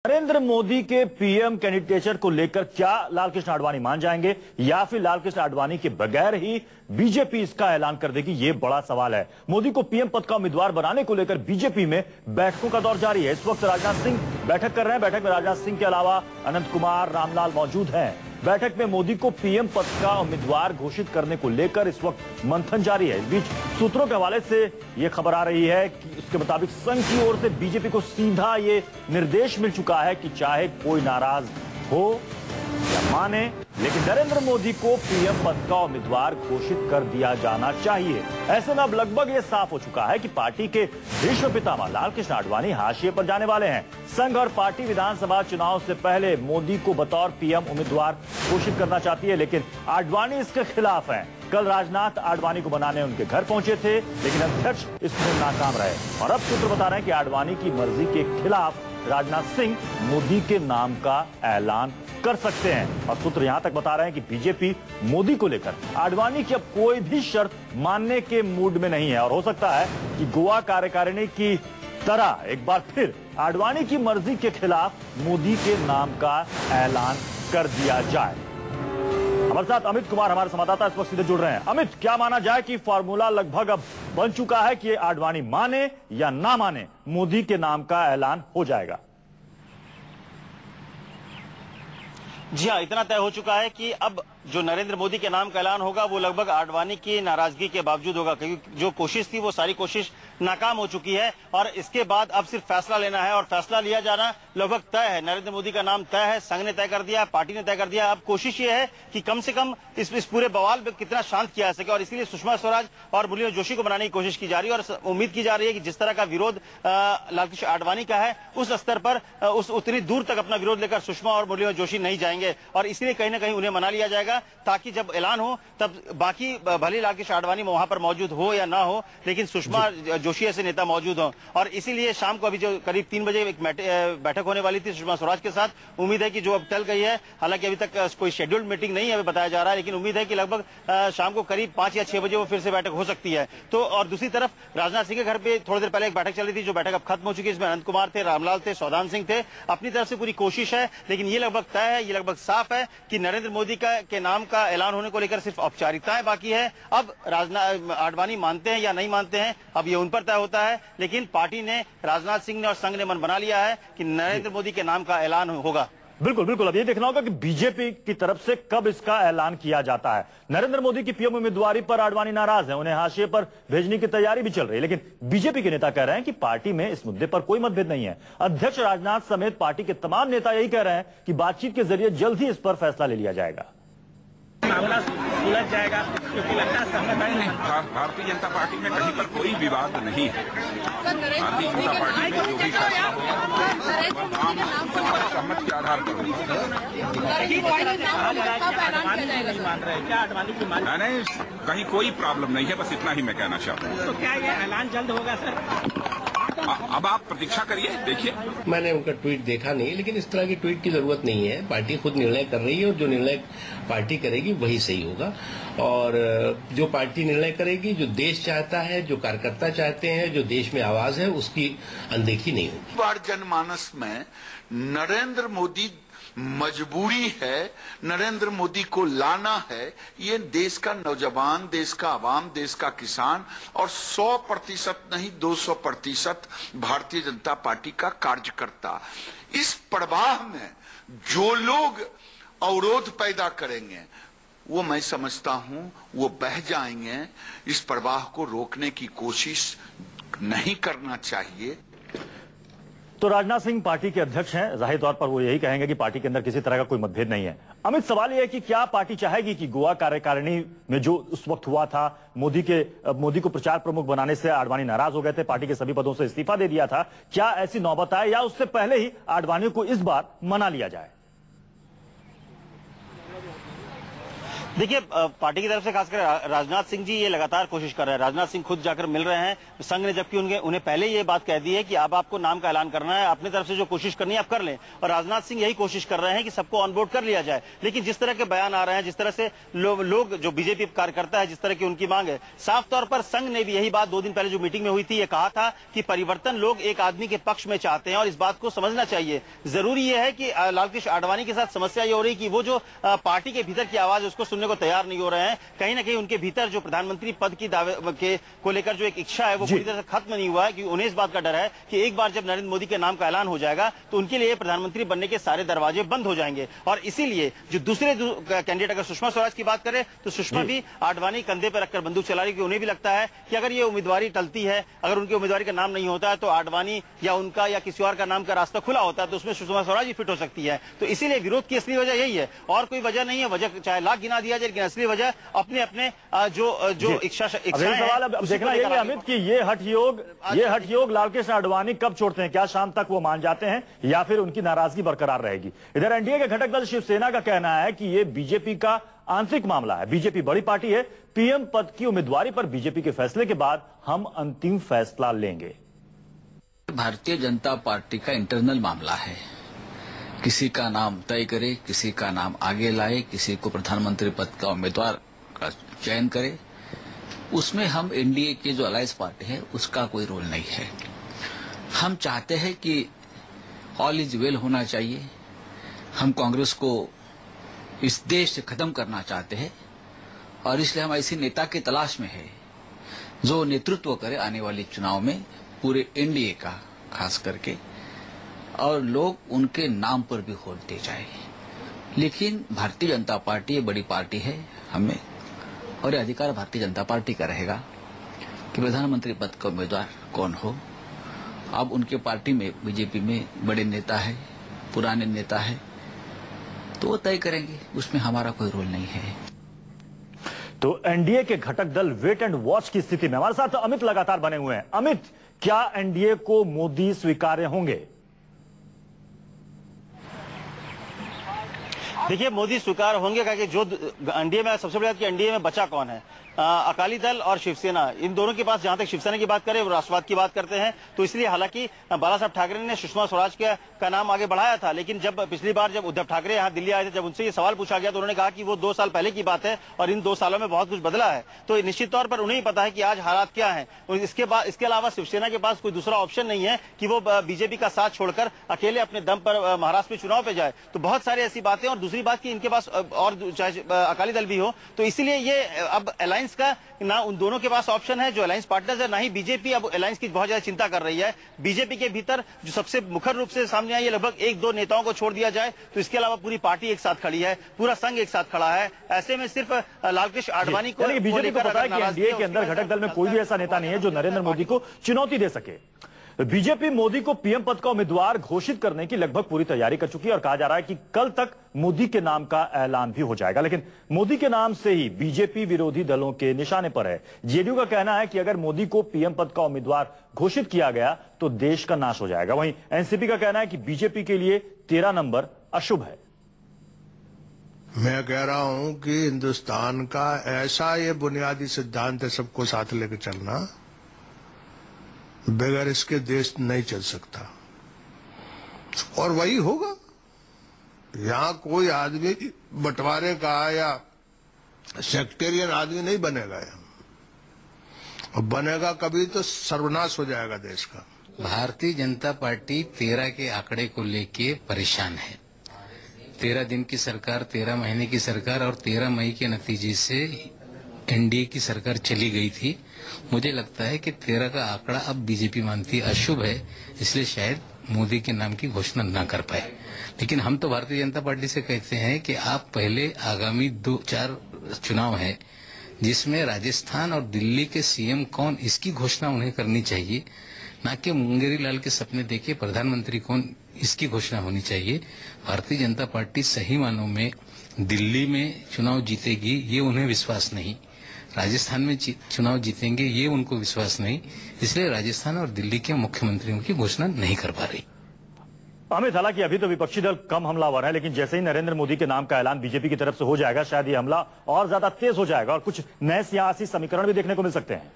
नरेंद्र मोदी के PM candidature को लेकर क्या लालकृष्ण आडवाणी मान जाएंगे या फिर लालकृष्ण आडवाणी के बगैर ही बीजेपी इसका ऐलान कर देगी, ये बड़ा सवाल है। मोदी को पीएम पद का उम्मीदवार बनाने को लेकर बीजेपी में बैठकों का दौर जारी है। इस वक्त राजनाथ सिंह बैठक कर रहे हैं। बैठक में राजनाथ सिंह के अलावा अनंत कुमार, रामलाल मौजूद हैं। बैठक में मोदी को पीएम पद का उम्मीदवार घोषित करने को लेकर इस वक्त मंथन जारी है। इस बीच सूत्रों के हवाले से यह खबर आ रही है कि उसके मुताबिक संघ की ओर से बीजेपी को सीधा ये निर्देश मिल चुका है कि चाहे कोई नाराज हो या माने, लेकिन नरेंद्र मोदी को पीएम पद का उम्मीदवार घोषित कर दिया जाना चाहिए। ऐसे में अब लगभग ये साफ हो चुका है कि पार्टी के भीष्म पितामह लालकृष्ण आडवाणी हाशिए पर जाने वाले हैं। संघ और पार्टी विधानसभा चुनाव से पहले मोदी को बतौर पीएम उम्मीदवार घोषित करना चाहती है, लेकिन आडवाणी इसके खिलाफ हैं। कल राजनाथ आडवाणी को बनाने उनके घर पहुंचे थे, लेकिन अध्यक्ष इसमें नाकाम रहे। और अब सूत्र बता रहे हैं कि आडवाणी की मर्जी के खिलाफ राजनाथ सिंह मोदी के नाम का ऐलान कर सकते हैं। और सूत्र यहां तक बता रहे हैं कि बीजेपी मोदी को लेकर आडवाणी की अब कोई भी शर्त मानने के मूड में नहीं है और हो सकता है कि गोवा कार्यकारिणी की तरह एक बार फिर आडवाणी की मर्जी के खिलाफ मोदी के नाम का ऐलान कर दिया जाए। हमारे साथ अमित कुमार हमारे संवाददाता इस वक्त सीधे जुड़ रहे हैं। अमित, क्या माना जाए कि फॉर्मूला लगभग अब बन चुका है कि आडवाणी माने या ना माने, मोदी के नाम का ऐलान हो जाएगा? जी हाँ, इतना तय हो चुका है कि अब जो नरेंद्र मोदी के नाम का ऐलान होगा वो लगभग आडवाणी की नाराजगी के बावजूद होगा, क्योंकि जो कोशिश थी वो सारी कोशिश नाकाम हो चुकी है और इसके बाद अब सिर्फ फैसला लेना है और फैसला लिया जाना लगभग तय है। नरेंद्र मोदी का नाम तय है, संघ ने तय कर दिया, पार्टी ने तय कर दिया। अब कोशिश ये है कि कम से कम इस पूरे बवाल में कितना शांत किया जा सके और इसीलिए सुषमा स्वराज और मुरली जोशी को बनाने की कोशिश की जा रही है और उम्मीद की जा रही है कि जिस तरह का विरोध लालकृष्ण आडवाणी का है उस स्तर पर उतनी दूर तक अपना विरोध लेकर सुषमा और मुरली जोशी नहीं जाएंगे और इसलिए कहीं ना कहीं उन्हें मना लिया जाएगा ताकि जब ऐलान हो तब बाकी भले लालकृष्ण आडवाणी वहां पर मौजूद हो या ना हो, लेकिन सुषमा जोशी ऐसे नेता मौजूद हो। और इसीलिए शाम को अभी जो करीब 3 बजे एक बैठक होने वाली थी सुषमा स्वराज के साथ, उम्मीद है कि जो अब टल गई है, हालांकि अभी तक कोई शेड्यूल्ड मीटिंग नहीं है अभी बताया जा रहा है, लेकिन उम्मीद है कि लगभग शाम को करीब 5 या 6 बजे वो फिर से बैठक हो सकती है। तो और दूसरी तरफ राजनाथ सिंह के घर पे थोड़ी देर पहले एक बैठक चल रही थी, जो बैठक अब खत्म हो चुकी है। इसमें अनंत कुमार थे, रामलाल थे, सौदान सिंह थे। अपनी तरफ से पूरी कोशिश है, लेकिन ये लगभग तय है, ये लगभग साफ है कि नरेंद्र मोदी के नाम का ऐलान होने को लेकर सिर्फ औपचारिकताएं बाकी है। अब राजनाथ आडवाणी मानते हैं या नहीं मानते हैं, अब ये उन पर तय होता है, लेकिन पार्टी ने, राजनाथ सिंह ने और संघ ने मन बना लिया है कि नरेंद्र मोदी के नाम का ऐलान होगा। बिल्कुल बिल्कुल, अब ये देखना होगा कि बीजेपी की तरफ से कब इसका ऐलान किया जाता है। नरेंद्र मोदी की पीएम उम्मीदवारी पर आडवाणी नाराज है, उन्हें हाशिए पर भेजने की तैयारी भी चल रही है, लेकिन बीजेपी के नेता कह रहे हैं कि पार्टी में इस मुद्दे पर कोई मतभेद नहीं है। अध्यक्ष राजनाथ समेत पार्टी के तमाम नेता यही कह रहे हैं कि बातचीत के जरिए जल्द ही इस पर फैसला ले लिया जाएगा। मामला सुलझ जाएगा, क्योंकि लगता है नहीं, भारतीय जनता पार्टी में कहीं पर कोई विवाद नहीं है। भारतीय जनता पार्टी में जो भी फैसला होगा सहमति के आधार पर नहीं, कहीं कोई प्रॉब्लम नहीं है, बस इतना ही मैं कहना चाहता हूँ। तो क्या ये ऐलान जल्द होगा सर? अब आप प्रतीक्षा करिए, देखिए। मैंने उनका ट्वीट देखा नहीं, लेकिन इस तरह की ट्वीट की जरूरत नहीं है। पार्टी खुद निर्णय कर रही है और जो निर्णय पार्टी करेगी वही सही होगा। और जो पार्टी निर्णय करेगी, जो देश चाहता है, जो कार्यकर्ता चाहते हैं, जो देश में आवाज है, उसकी अनदेखी नहीं होगी। बार जनमानस में नरेंद्र मोदी मजबूरी है, नरेंद्र मोदी को लाना है। ये देश का नौजवान, देश का आवाम, देश का किसान और 100% नहीं 200% भारतीय जनता पार्टी का कार्यकर्ता, इस प्रवाह में जो लोग अवरोध पैदा करेंगे वो मैं समझता हूं वो बह जाएंगे। इस प्रवाह को रोकने की कोशिश नहीं करना चाहिए। तो राजनाथ सिंह पार्टी के अध्यक्ष हैं, जाहिर तौर पर वो यही कहेंगे कि पार्टी के अंदर किसी तरह का कोई मतभेद नहीं है। अमित, सवाल यह है कि क्या पार्टी चाहेगी कि गोवा कार्यकारिणी में जो उस वक्त हुआ था, मोदी को प्रचार प्रमुख बनाने से आडवाणी नाराज हो गए थे, पार्टी के सभी पदों से इस्तीफा दे दिया था, क्या ऐसी नौबत आए या उससे पहले ही आडवाणी को इस बार मना लिया जाए? देखिए, पार्टी की तरफ से खासकर राजनाथ सिंह जी ये लगातार कोशिश कर रहे हैं। राजनाथ सिंह खुद जाकर मिल रहे हैं संघ ने, जबकि उन्हें पहले ये बात कह दी है कि अब आपको नाम का ऐलान करना है, अपनी तरफ से जो कोशिश करनी है आप कर लें। और राजनाथ सिंह यही कोशिश कर रहे हैं कि सबको ऑनबोर्ड कर लिया जाए। लेकिन जिस तरह के बयान आ रहे हैं, जिस तरह से लोग जो बीजेपी कार्यकर्ता है, जिस तरह की उनकी मांग है, साफ तौर पर संघ ने भी यही बात 2 दिन पहले जो मीटिंग में हुई थी, ये कहा था कि परिवर्तन लोग एक आदमी के पक्ष में चाहते हैं और इस बात को समझना चाहिए। जरूरी यह है कि लालकृष्ण आडवाणी के साथ समस्या ये हो रही कि वो जो पार्टी के भीतर की आवाज उसको सुनने को तैयार नहीं हो रहे हैं। कहीं ना कहीं उनके भीतर जो प्रधानमंत्री पद की दावे को लेकर जो एक इच्छा है वो पूरी तरह से खत्म नहीं हुआ है, क्योंकि उन्हें इस बात का डर है कि एक बार जब नरेंद्र मोदी के नाम का ऐलान हो जाएगा तो उनके लिए प्रधानमंत्री बनने के सारे दरवाजे बंद हो जाएंगे। और इसीलिए जो दूसरे कैंडिडेट, अगर सुषमा स्वराज की बात करें तो सुषमा भी आडवाणी कंधे पर रखकर बंदूक चला रही, उन्हें भी लगता है कि अगर ये उम्मीदवारी टलती है, अगर उनकी उम्मीदवारी का नाम नहीं होता है तो आडवाणी या उनका या किसी और का नाम का रास्ता खुला होता है तो उसमें सुषमा स्वराज ही फिट हो सकती है। तो इसीलिए विरोध की असली वजह यही है और कोई वजह नहीं है। वजह चाहे लाख गिना दिया जाए, लेकिन असली वजह अपने अपने जो इच्छा सवाल अब देखना यही है अमित कि ये हठ योग लालकृष्ण आडवाणी कब छोड़ते हैं? क्या शाम तक वो मान जाते हैं या फिर उनकी नाराजगी बरकरार रहेगी? इधर एनडीए के घटक दल शिवसेना का कहना है कि ये बीजेपी का आंतरिक मामला है। बीजेपी बड़ी पार्टी है, पीएम पद की उम्मीदवारी पर बीजेपी के फैसले के बाद हम अंतिम फैसला लेंगे। भारतीय जनता पार्टी का इंटरनल मामला है। किसी का नाम तय करे, किसी का नाम आगे लाए, किसी को प्रधानमंत्री पद का उम्मीदवार का चयन करे, उसमें हम एनडीए के जो अलायंस पार्टी है उसका कोई रोल नहीं है। हम चाहते हैं कि ऑल इज वेल होना चाहिए। हम कांग्रेस को इस देश से खत्म करना चाहते हैं और इसलिए हम ऐसे नेता की तलाश में है जो नेतृत्व करे आने वाले चुनाव में पूरे एनडीए का, खास करके, और लोग उनके नाम पर भी वोट दे जाए। लेकिन भारतीय जनता पार्टी बड़ी पार्टी है हमें, और अधिकार भारतीय जनता पार्टी का रहेगा कि प्रधानमंत्री पद का उम्मीदवार कौन हो। अब उनके पार्टी में, बीजेपी में बड़े नेता है, पुराने नेता है, तो वो तय करेंगे, उसमें हमारा कोई रोल नहीं है। तो एनडीए के घटक दल वेट एंड वॉच की स्थिति में हमारे साथ अमित लगातार बने हुए हैं। अमित, क्या एनडीए को मोदी स्वीकार्य होंगे? देखिए, मोदी स्वीकार होंगे क्योंकि जो एनडीए में सबसे बड़ी बात कि एनडीए में बचा कौन है? अकाली दल और शिवसेना, इन दोनों के पास, जहां तक शिवसेना की बात करें वो राष्ट्रवाद की बात करते हैं, तो इसलिए हालांकि बाला साहब ठाकरे ने सुषमा स्वराज का नाम आगे बढ़ाया था, लेकिन जब पिछली बार जब उद्धव ठाकरे यहां दिल्ली आए थे, जब उनसे ये सवाल पूछा गया तो उन्होंने कहा कि वो 2 साल पहले की बात है और इन 2 सालों में बहुत कुछ बदला है। तो निश्चित तौर पर उन्हें ही पता है कि आज हालात क्या है। इसके अलावा शिवसेना के पास कोई दूसरा ऑप्शन नहीं है कि वो बीजेपी का साथ छोड़कर अकेले अपने दम पर महाराष्ट्र में चुनाव पे जाए। तो बहुत सारी ऐसी बातें, और दूसरी बात की इनके पास और चाहे अकाली दल भी हो, तो इसलिए ये अब अलायंस का ना उन दोनों के पास ऑप्शन है जो अलायंस पार्टनर्स है, ना ही बीजेपी अब अलायंस की बहुत ज्यादा चिंता कर रही है। बीजेपी के भीतर जो सबसे मुखर रूप से सामने आई है, लगभग 1-2 नेताओं को छोड़ दिया जाए तो इसके अलावा पूरी पार्टी एक साथ खड़ी है, पूरा संघ एक साथ खड़ा है। ऐसे में सिर्फ लालकृष्ण आडवाणी को बीजेपी को पता है कि एनडीए के अंदर घटक दल में कोई भी ऐसा नेता नहीं है जो नरेंद्र मोदी को चुनौती दे सके। बीजेपी मोदी को पीएम पद का उम्मीदवार घोषित करने की लगभग पूरी तैयारी कर चुकी है और कहा जा रहा है कि कल तक मोदी के नाम का ऐलान भी हो जाएगा। लेकिन मोदी के नाम से ही बीजेपी विरोधी दलों के निशाने पर है। जेडीयू का कहना है कि अगर मोदी को पीएम पद का उम्मीदवार घोषित किया गया तो देश का नाश हो जाएगा। वहीं एनसीपी का कहना है कि बीजेपी के लिए 13 नंबर अशुभ है। मैं कह रहा हूं कि हिंदुस्तान का ऐसा ये बुनियादी सिद्धांत है, सबको साथ लेकर चलना, बगैर इसके देश नहीं चल सकता और वही होगा। यहां कोई आदमी बंटवारे का या सेक्टेरियन आदमी नहीं बनेगा, और बनेगा कभी तो सर्वनाश हो जाएगा देश का। भारतीय जनता पार्टी 13 के आंकड़े को लेके परेशान है। 13 दिन की सरकार, 13 महीने की सरकार और 13 मई के नतीजे से एनडीए की सरकार चली गई थी। मुझे लगता है कि 13 का आंकड़ा अब बीजेपी मानती है अशुभ है, इसलिए शायद मोदी के नाम की घोषणा न कर पाए। लेकिन हम तो भारतीय जनता पार्टी से कहते हैं कि आप पहले आगामी 2-4 चुनाव है जिसमें राजस्थान और दिल्ली के सीएम कौन, इसकी घोषणा उन्हें करनी चाहिए, न कि मुंगेरी लाल के सपने देखे प्रधानमंत्री कौन, इसकी घोषणा होनी चाहिए। भारतीय जनता पार्टी सही मानों में दिल्ली में चुनाव जीतेगी ये उन्हें विश्वास नहीं, राजस्थान में चुनाव जीतेंगे ये उनको विश्वास नहीं, इसलिए राजस्थान और दिल्ली के मुख्यमंत्रियों की घोषणा नहीं कर पा रही। अमित, हालांकि अभी तो विपक्षी दल कम हमलावर है, लेकिन जैसे ही नरेंद्र मोदी के नाम का ऐलान बीजेपी की तरफ से हो जाएगा, शायद ये हमला और ज्यादा तेज हो जाएगा और कुछ नए सियासी समीकरण भी देखने को मिल सकते हैं।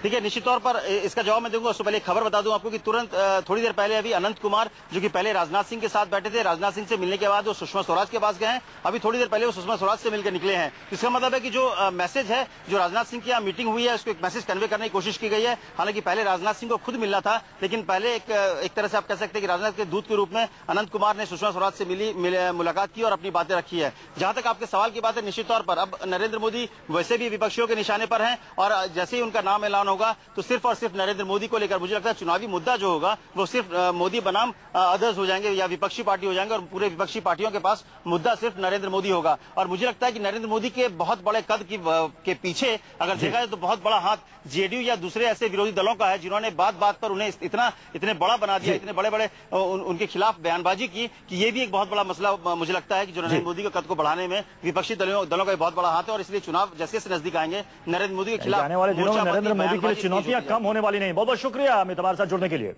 ठीक है, निश्चित तौर पर इसका जवाब मैं दूंगा। उससे पहले खबर बता दूं आपको कि तुरंत थोड़ी देर पहले अभी अनंत कुमार, जो कि पहले राजनाथ सिंह के साथ बैठे थे, राजनाथ सिंह से मिलने के बाद वो सुषमा स्वराज के पास गए हैं। अभी थोड़ी देर पहले वो सुषमा स्वराज से मिलकर निकले हैं। इसका मतलब है कि जो मैसेज है, जो राजनाथ सिंह की यहाँ मीटिंग हुई है, उसको एक मैसेज कन्वे करने की कोशिश की गई है। हालांकि पहले राजनाथ सिंह को खुद मिलना था, लेकिन पहले एक तरह से आप कह सकते हैं कि राजनाथ के दूत के रूप में अनंत कुमार ने सुषमा स्वराज से मुलाकात की और अपनी बातें रखी है। जहां तक आपके सवाल की बात है, निश्चित तौर पर अब नरेंद्र मोदी वैसे भी विपक्षियों के निशाने पर हैं और जैसे ही उनका नाम ऐलान होगा तो सिर्फ और सिर्फ नरेंद्र मोदी को लेकर मुझे लगता है चुनावी मुद्दा जो होगा वो सिर्फ मोदी बनाम अदर्स हो जाएंगे या विपक्षी पार्टी हो जाएंगे और पूरे विपक्षी पार्टियों के पास मुद्दा सिर्फ नरेंद्र मोदी होगा। और मुझे लगता है कि नरेंद्र मोदी के बहुत बड़े कद के पीछे अगर देखा जाए तो बहुत बड़ा हाथ जेडीयू या दूसरे ऐसे विरोधी दलों का है, जिन्होंने बात बात पर उन्हें इतने बड़ा बना दिया, इतने बड़े बड़े उनके खिलाफ बयानबाजी की कि ये भी एक बहुत बड़ा मसला मुझे लगता है कि जो नरेंद्र मोदी के कद को बढ़ाने में विपक्षी दलों का बहुत बड़ा हाथ है। और इसलिए चुनाव जैसे जैसे नजदीक आएंगे नरेंद्र मोदी के खिलाफ आने वाले दिनों में नरेंद्र मोदी के लिए चुनौतियां कम होने वाली नहीं। बहुत बहुत शुक्रिया अमित हमारे साथ जुड़ने के लिए।